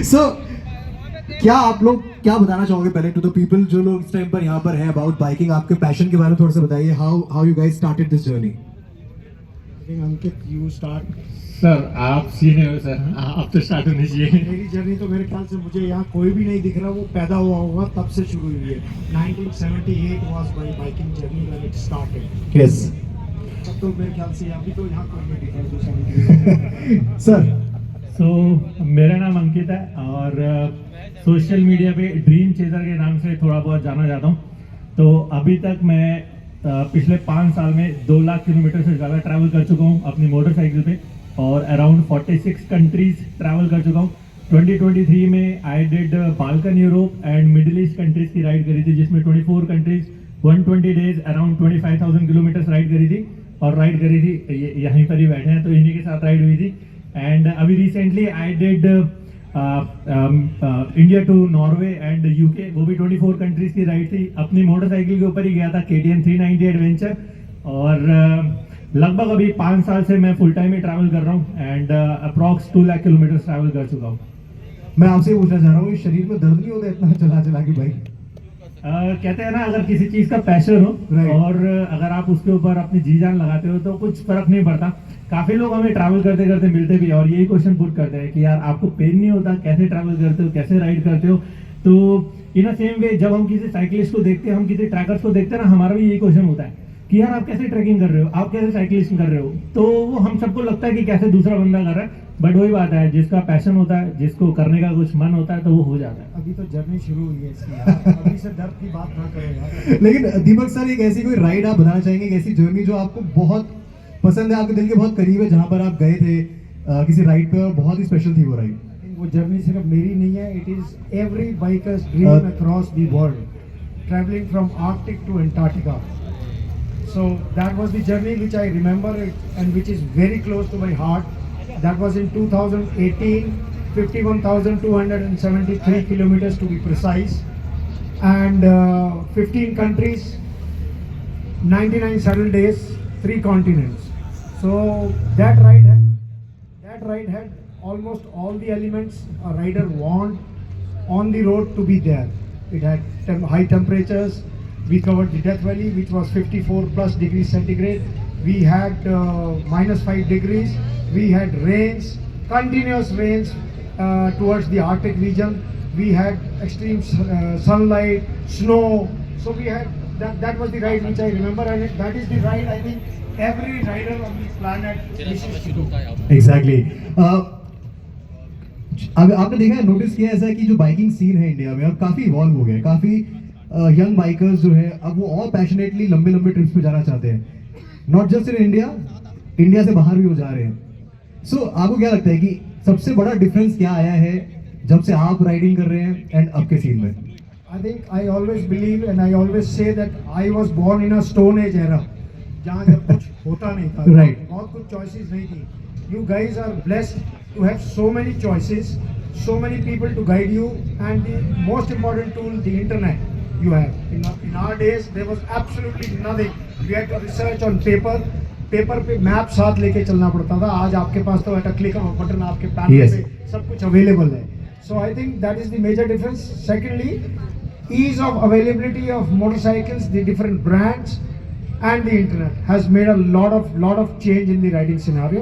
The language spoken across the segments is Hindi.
सो क्या आप लोग क्या बताना चाहोगे पहले टू द पीपल जो लोग इस टाइम पर यहाँ पर हैं अबाउट बाइकिंग, आपके पैशन के बारे में थोड़ा सा बताइए, how you guys started this journey. Ankit you start. Sir आप सीनियर हो सर, आप तो स्टार्ट होनी चाहिए। मेरी जर्नी तो मेरे ख्याल से मुझे यहाँ कोई भी नहीं दिख रहा, वो पैदा हुआ होगा तब से शुरू हुई है। 1978 was my biking journey when it started. Yes तब तो मेरे ख्याल से अभी तो यहाँ कोई नहीं दिख रहा जो समझ सर। सो मेरा नाम अंकित है और सोशल मीडिया पे ड्रीम चेजर के नाम से थोड़ा बहुत जाना जाता हूँ। तो अभी तक मैं पिछले 5 साल में 2 लाख किलोमीटर से ज़्यादा ट्रैवल कर चुका हूँ अपनी मोटरसाइकिल पे और अराउंड 46 कंट्रीज ट्रैवल कर चुका हूँ। 2023 में I did Balkan Europe and middle east countries की राइड करी थी, जिसमें 24 countries 120 days around 25,000 kilometre ride करी थी। और राइड करी थी यहीं पर ही बैठे हैं तो इन्हीं के साथ राइड हुई थी। एंड अभी recently I did India to Norway and UK, वो भी 24 कंट्रीज की राइड थी। अपनी मोटरसाइकिल के ऊपर ही गया था, KTM 390 एडवेंचर। और लगभग अभी 5 साल से मैं फुल टाइम ही ट्रैवल कर रहा हूँ and approx 2 lakh kilometre travel कर चुका हूँ। मैं आपसे पूछना चाह रहा हूँ, शरीर में दर्द नहीं होता इतना चला चला के भाई? कहते हैं ना, अगर किसी चीज का पैशन हो Right. और अगर आप उसके ऊपर अपनी जी जान लगाते हो तो कुछ फर्क नहीं पड़ता। काफी लोग हमें ट्रैवल करते करते मिलते भी और यही क्वेश्चन पुट करते हैं कि यार आपको पेन नहीं होता, कैसे ट्रैवल करते हो, कैसे राइड करते हो। तो इन अ सेम वे जब हम किसी साइकिलिस्ट को देखते हैं, हम किसी ट्रैकर्स को देखते हैं ना, हमारा भी यही क्वेश्चन होता है कि यार आप कैसे ट्रैकिंग कर रहे हो, आप कैसे साइकिलिंग कर रहे हो। तो वो हम सबको लगता है कि कैसे दूसरा बंदा कर रहा है, बट वही बात है, जिसका पैशन होता है, जिसको करने का कुछ मन होता है तो वो हो जाता है। अभी तो जर्नी शुरू हुई है इसकी यार। अभी से दर्द की बात ना करो यार। लेकिन दीपक सर, एक ऐसी कोई राइड आप बताना चाहेंगे, एक ऐसी जर्नी जो आपको बहुत पसंद है, आपके दिल के बहुत करीब है, जहाँ पर आप गए थे किसी राइड पे और बहुत ही स्पेशल थी वो राइड? वो जर्नी सिर्फ मेरी नहीं है, it is every biker's dream across the world, travelling from Arctic to Antarctica. So that was the journey which I remember and which is very close to my heart. That was in 2018, 51,273 kilometers to be precise, and 15 countries, 99 saddle days, 3 continents. So that ride had almost all the elements a rider want on the road to be there. It had high temperatures. We covered the Death Valley, which was 54 plus degrees centigrade. We had -5 degrees. We had rains, continuous rains towards the Arctic region. We had extreme sunlight, snow. So we had that was the ride which I remember, and that is the ride I think every rider on this planet wishes to do. Exactly. अब आपने देखा है, नोटिस किया ऐसा है कि जो बाइकिंग सीन है इंडिया में अब काफ़ी इवॉल्व हो गया है। काफ़ी यंग बाइकर्स जो है अब वो और पैशनेटली लंबे लंबे ट्रिप्स पे जाना चाहते हैं, not just in India, India से बाहर भी वो जा रहे हैं। सो आपको क्या लगता है कि सबसे बड़ा डिफरेंस क्या आया है जब से आप राइडिंग कर रहे हैं एंड अब के सीन में? I think I always believe and I always say that I was born in a Stone Age era, जहाँ जब कुछ होता नहीं था, Right. बहुत कुछ choices नहीं थी. You guys are blessed to have so many choices, so many people to guide you, and the most important tool, the internet, you have. In our days, there was absolutely nothing. We had to research on paper. Paper पे मैप साथ लेके चलना पड़ता था. आज आपके पास तो at a click off button आपके पैन Yes. पे सब कुछ अवेलेबल है. So I think that is the major difference. Secondly, ease of availability of motorcycles, the different brands, and the internet has made a lot of change in the riding scenario.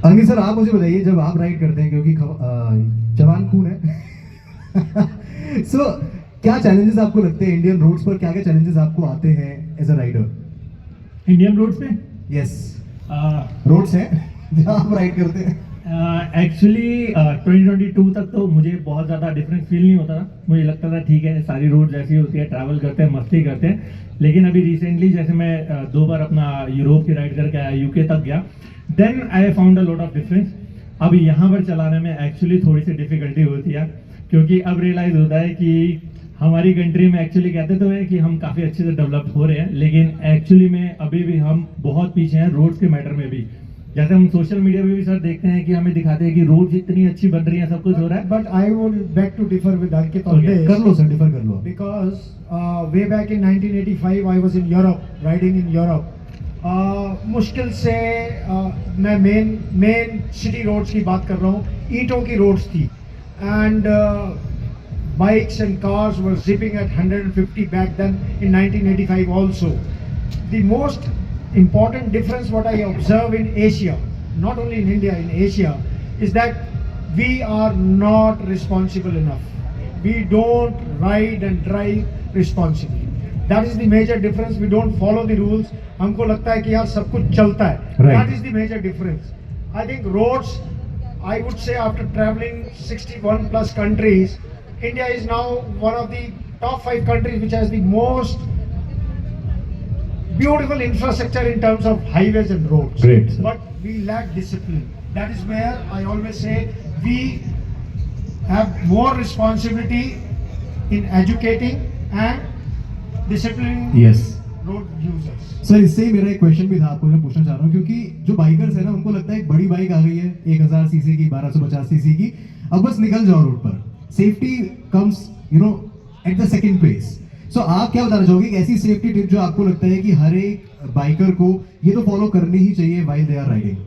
Ankit sir, आप मुझे बताइए, जब आप राइड करते हैं, क्योंकि जवान खून है सो क्या चैलेंजेस आपको लगते हैं इंडियन रोड्स पर? क्या क्या चैलेंजेस आपको आते हैं as a rider Indian roads पे? यस, रोड्स हैं जहाँ आप राइड करते हैं। एक्चुअली 2022 तक तो मुझे बहुत ज़्यादा डिफरेंस फील नहीं होता था। मुझे लगता था ठीक है, सारी रोड जैसी होती है, ट्रैवल करते हैं, मस्ती करते हैं। लेकिन अभी रिसेंटली जैसे मैं 2 बार अपना यूरोप की राइड करके आया, यूके तक गया, then I found a lot of difference. अब यहाँ पर चलाने में एक्चुअली थोड़ी सी डिफिकल्टी होती है, क्योंकि अब रियलाइज होता है कि हमारी कंट्री में एक्चुअली कहते तो है कि हम काफ़ी अच्छे से डेवलप हो रहे हैं, लेकिन एक्चुअली में अभी भी हम बहुत पीछे हैं रोड्स के मैटर में भी। जैसे हम सोशल मीडिया पे भी सर देखते हैं कि हमें दिखाते हैं कि रोड इतनी अच्छी बन रही है, सब कुछ हो रहा है। But I would beg to differ with Ankit on this. कर लो सर, डिफर कर लो। Because way back in 1985 I was in Europe, riding in Europe. मुश्किल से मैं मेन सिटी रोड्स की बात कर रहा हूँ, ईंटों की रोड्स थी and bikes and cars were zipping at 150 back then in 1985 also. The most important difference what I observe in Asia, not only in India, in Asia, is that we are not responsible enough. We don't ride and drive responsibly. That is the major difference. We don't follow the rules. हमको लगता है कि यार सब कुछ चलता है. Right. That is the major difference. I think roads, I would say after traveling 61 plus countries, India is now one of the top 5 countries which has the most beautiful infrastructure in terms of highways and roads. Great, sir. But we lack discipline. That is where I always say we have more responsibility in educating and disciplining yes road users. Sir, इससे ही मेरा एक क्वेश्चन भी था आपको मैं पूछना चाह रहा हूँ, क्योंकि जो बाइकर्स है ना उनको लगता है एक बड़ी बाइक आ गई है 1000 सीसी की, 1250 सीसी की, अब बस निकल जाओ रोड पर. Safety comes at the second place. So आप क्या बताना चाहोगे, एक ऐसी सेफ्टी टिप जो आपको लगता है कि हर एक बाइकर को ये तो फॉलो करनी ही चाहिए while they are riding?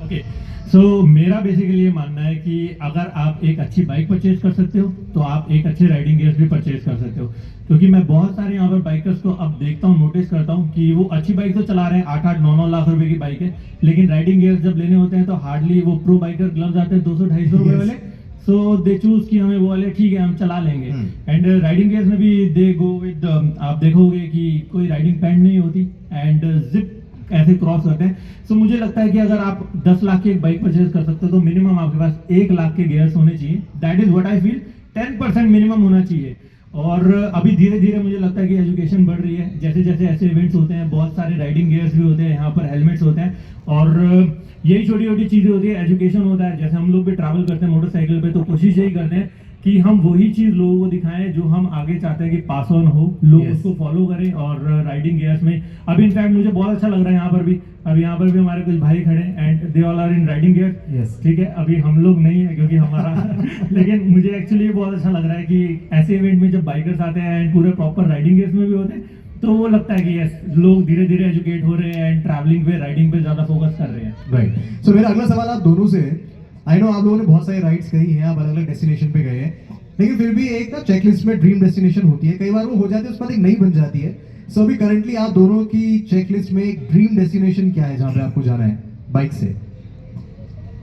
Okay, so मेरा बेसिकली ये मानना है कि अगर आप एक अच्छी बाइक परचेज कर सकते हो तो आप एक अच्छे राइडिंग गियर्स भी परचेज कर सकते हो. क्योंकि मैं बहुत सारे यहाँ पर बाइकर्स को अब देखता हूँ, नोटिस करता हूँ कि वो अच्छी बाइक तो चला रहे हैं, 8-8, 9-9 लाख रुपए की बाइक है, लेकिन राइडिंग गियर्स जब लेने होते हैं तो हार्डली वो प्रो बाइकर ग्लव्स आते हैं 200-250 रुपए Yes. वाले. सो दे चूज कि हमें वो वाले ठीक है हम चला लेंगे. एंड राइडिंग गियर्स में भी दे गो विद, आप देखोगे कि कोई राइडिंग पैंट नहीं होती एंड जिप ऐसे क्रॉस करते हैं. सो मुझे लगता है कि अगर आप 10 लाख की एक बाइक परचेज कर सकते हो तो मिनिमम आपके पास 1 लाख के गियर्स होने चाहिए. That is what I feel. 10% minimum होना चाहिए. और अभी धीरे धीरे मुझे लगता है कि एजुकेशन बढ़ रही है. जैसे जैसे ऐसे इवेंट्स होते हैं, बहुत सारे राइडिंग गियर्स भी होते हैं, यहाँ पर हेलमेट्स होते हैं, और यही छोटी छोटी चीज़ें होती है. एजुकेशन होता है. जैसे हम लोग भी ट्रैवल करते हैं मोटरसाइकिल पे, तो कोशिश यही करते हैं कि हम वही चीज़ लोगों को दिखाएं जो हम आगे चाहते हैं कि पास ऑन हो, लोग Yes. उसको फॉलो करें. और राइडिंग गियर्स में अभी इनफैक्ट मुझे बहुत अच्छा लग रहा है यहाँ पर भी. अभी यहाँ पर भी हमारे कुछ भाई खड़े हैं and they all are in riding gear. Yes. ठीक है, अभी हम लोग नहीं है क्योंकि हमारा लेकिन मुझे एक्चुअली बहुत अच्छा लग रहा है कि ऐसे इवेंट में जब बाइकर्स आते हैं एंड पूरे प्रॉपर राइडिंग गियर्स में भी होते हैं, तो वो लगता है कि यस, लोग धीरे धीरे एजुकेट हो रहे हैं एंड ट्रैवलिंग पे, राइडिंग पे ज्यादा फोकस कर रहे हैं. राइट. सो मेरा अगला सवाल आप दोनों से है. आई नो आप लोगों ने बहुत सारी राइड्स करी हैं, आप अलग अलग डेस्टिनेशन पे गए हैं, लेकिन फिर भी एक ना चेकलिस्ट में ड्रीम डेस्टिनेशन होती है. कई बार वो हो जाती है, उसके बाद एक नई बन जाती है. सो अभी करंटली आप दोनों की चेकलिस्ट में एक ड्रीम डेस्टिनेशन क्या है जहाँ पे आपको जाना है बाइक से?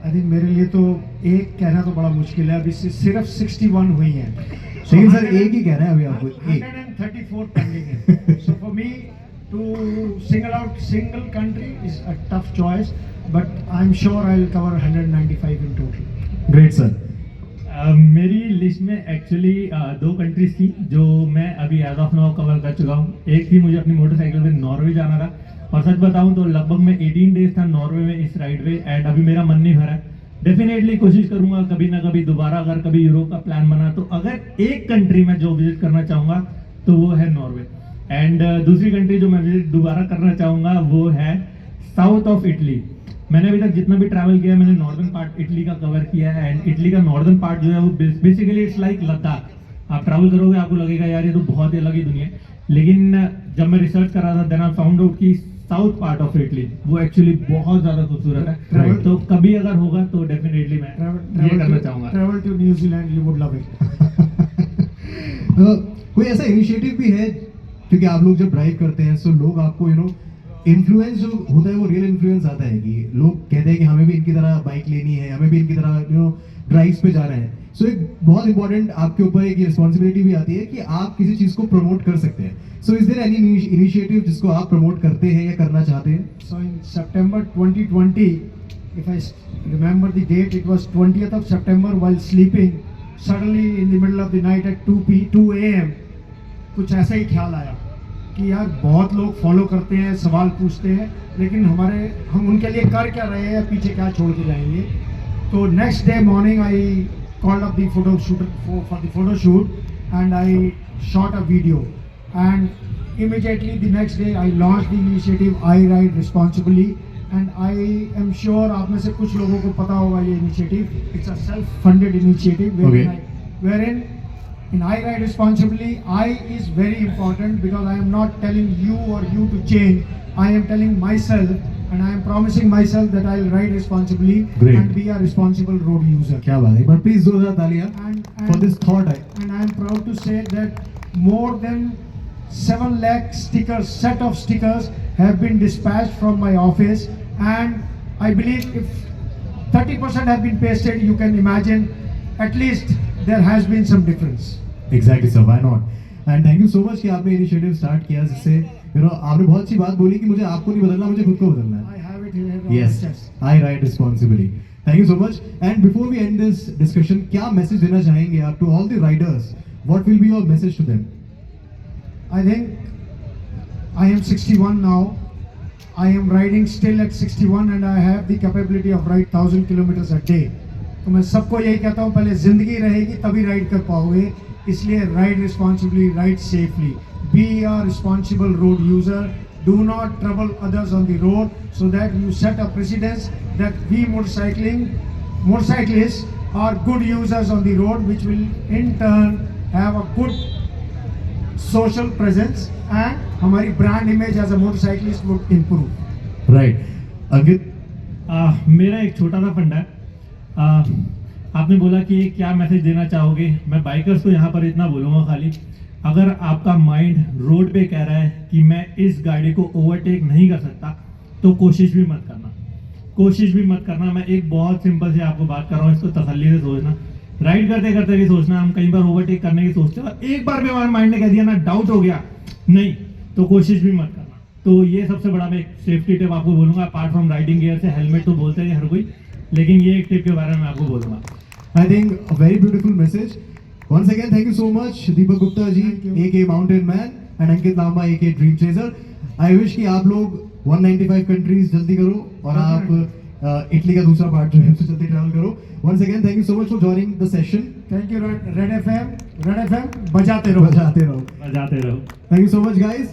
आई थिंक मेरे लिए तो एक कहना तो बड़ा मुश्किल है. अभी सिर्फ 61 हुई है. लेकिन सर एक ही कह रहे हैं अभी आपको, एक. 134 pending है. So for me to single out single country is a tough choice, but I'm sure I'll cover 195 in total. Great sir. मेरी लिस्ट में एक्चुअली 2 कंट्रीज थी जो मैं अभी एज ऑफ नाउ कवर कर चुका हूँ. एक थी मुझे अपनी मोटरसाइकिल पे नॉर्वे जाना था, और सच बताऊँ तो लगभग मैं 18 डेज था नॉर्वे में इस राइड पे, एंड अभी मेरा मन नहीं भरा है. डेफिनेटली कोशिश करूंगा कभी ना कभी दोबारा, अगर कभी यूरोप का प्लान बना तो. अगर एक कंट्री में जो विजिट करना चाहूँगा तो वो है नॉर्वे. एंड दूसरी कंट्री जो मैं विजिट दोबारा करना चाहूँगा वो है साउथ ऑफ इटली. मैंने अभी तक जितना भी ट्रैवल किया है, मैंने नॉर्दर्न पार्ट इटली का कवर किया है. एंड इटली का नॉर्दर्न पार्ट जो है वो बेसिकली इट्स लाइक लद्दाख. आप ट्रैवल करोगे आपको लगेगा यार ये तो बहुत ही अलग ही दुनिया है. लेकिन जब मैं रिसर्च कर रहा था देन आई फाउंड आउट कि साउथ पार्ट ऑफ इटली वो एक्चुअली बहुत ज्यादा खूबसूरत है. Travel- तो कभी अगर होगा तो डेफिनेटली मैं ये करना चाहूंगा. Travel to New Zealand, you would love it. कोई ऐसा इनिशिएटिव भी है, क्योंकि आप लोग जब ड्राइव करते हैं सो लोग आपको इन्फ्लुएंस जो होता है वो रियल इन्फ्लुएंस आता है कि लोग कहते हैं कि हमें भी इनकी तरह बाइक लेनी है, हमें भी इनकी तरह ड्राइव्स पे जाना है. सो एक बहुत इंपॉर्टेंट आपके ऊपर एक रिस्पॉन्सिबिलिटी भी आती है कि आप किसी चीज को प्रमोट कर सकते हैं. So is there any initiative जिसको आप प्रमोट करते हैं या करना चाहते हैं? So in September 2020, if I remember the date, it was 20th of September. While sleeping, suddenly in the middle of the night at 2 a.m. कुछ ऐसा ही ख्याल आया कि यार बहुत लोग फॉलो करते हैं, सवाल पूछते हैं, लेकिन हम उनके लिए कर क्या रहे हैं, पीछे क्या छोड़ के जाएंगे. तो next day morning I called up the photo shooter for the photo shoot, and I shot a video, and immediately the next day I launched the initiative I Ride Responsibly, and I am sure आप में से कुछ लोगों को पता होगा ये initiative. It's a self-funded initiative wherein In I Ride Responsibly, I is very important because I am not telling you or you to change. I am telling myself and I am promising myself that I will ride responsibly Great. and be a responsible road user. क्या बात है, but please जोरदार तालियां And for this thought. and I am proud to say that more than 7 lakh stickers, set of stickers have been dispatched from my office, and I believe if 30% have been pasted, you can imagine at least there has been some difference. Exactly sir, why not? And thank you so much कि आपने इनिशिएटिव स्टार्ट किया, जिससे आपने बहुत अच्छी बात बोली कि मुझे आपको नहीं बदलना, मुझे खुद को बदलना है. I have it here on Yes, my chest. I ride responsibly. Thank you so much. And before we end this discussion, क्या मैसेज देना चाहेंगे आप to all the riders? What will be your message to them? I think I am 61 now. I am riding still at 61 and I have the capability of ride 1000 kilometers a day. तो मैं सबको यही कहता हूँ, पहले जिंदगी रहेगी तभी राइड कर पाओगे, इसलिए ride responsibly, ride safely, be a responsible road user, do not trouble others on the road so that you set a precedence that we motorcyclists are good users on the road, which will in turn have a good social presence and हमारी brand image as a motorcyclist would improve. Right. अंकित, मेरा एक छोटा सा फंडा है. आपने बोला कि क्या मैसेज देना चाहोगे. मैं बाइकर्स को यहाँ पर इतना बोलूँगा, खाली अगर आपका माइंड रोड पे कह रहा है कि मैं इस गाड़ी को ओवरटेक नहीं कर सकता, तो कोशिश भी मत करना, कोशिश भी मत करना. मैं एक बहुत सिंपल से आपको बात कर रहा हूँ, इसको तसल्ली से सोचना. राइड करते करते भी सोचना, हम कई बार ओवरटेक करने की सोचते हैं और एक बार भी हमारे माइंड ने कह दिया ना, डाउट हो गया, नहीं, तो कोशिश भी मत करना. तो ये सबसे बड़ा मैं एक सेफ्टी टिप आपको बोलूँगा. अपार्ट फ्रॉम राइडिंग गियर से हेलमेट तो बोलते हैं हर कोई, लेकिन ये एक टिप के बारे में आपको बोलूँगा. I think a very beautiful message. Once again, thank you so much, Deepak Gupta ji, Thank you. aka Mountain Man, and Ankit Lamba, aka Dream Chaser. I wish कि आप लोग 195 countries जल्दी करो और आप इटली का दूसरा पार्ट जो है उससे जल्दी ट्रैवल करो. Once again, thank you so much for joining the session. Thank you Red FM, बजाते रहो. बजाते रहो. बजाते रहो. Thank you so much, guys.